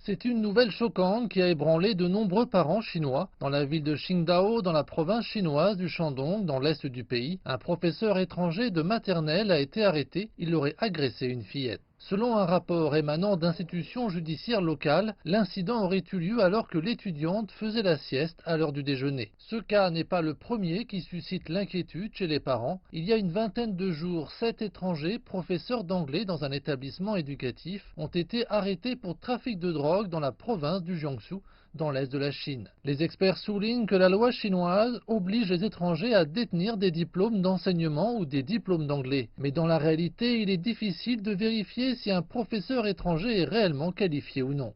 C'est une nouvelle choquante qui a ébranlé de nombreux parents chinois. Dans la ville de Qingdao, dans la province chinoise du Shandong, dans l'est du pays, un professeur étranger de maternelle a été arrêté. Il aurait agressé une fillette. Selon un rapport émanant d'institutions judiciaires locales, l'incident aurait eu lieu alors que l'étudiante faisait la sieste à l'heure du déjeuner. Ce cas n'est pas le premier qui suscite l'inquiétude chez les parents. Il y a une vingtaine de jours, 7 étrangers, professeurs d'anglais dans un établissement éducatif, ont été arrêtés pour trafic de drogue dans la province du Jiangsu, dans l'est de la Chine. Les experts soulignent que la loi chinoise oblige les étrangers à détenir des diplômes d'enseignement ou des diplômes d'anglais. Mais dans la réalité, il est difficile de vérifier si un professeur étranger est réellement qualifié ou non.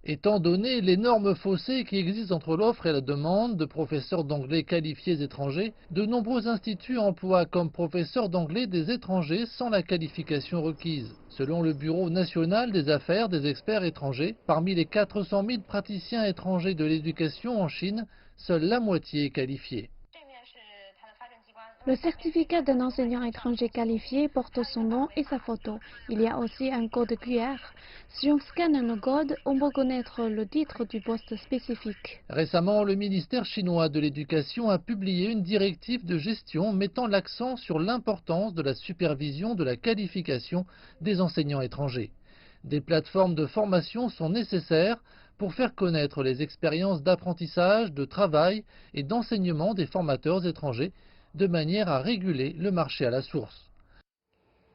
Étant donné l'énorme fossé qui existe entre l'offre et la demande de professeurs d'anglais qualifiés étrangers, de nombreux instituts emploient comme professeurs d'anglais des étrangers sans la qualification requise. Selon le Bureau national des affaires des experts étrangers, parmi les 400 000 praticiens étrangers de l'éducation en Chine, seule la moitié est qualifiée. Le certificat d'un enseignant étranger qualifié porte son nom et sa photo. Il y a aussi un code QR. Si on scanne le code, on peut connaître le titre du poste spécifique. Récemment, le ministère chinois de l'Éducation a publié une directive de gestion mettant l'accent sur l'importance de la supervision de la qualification des enseignants étrangers. Des plateformes de formation sont nécessaires pour faire connaître les expériences d'apprentissage, de travail et d'enseignement des formateurs étrangers, de manière à réguler le marché à la source.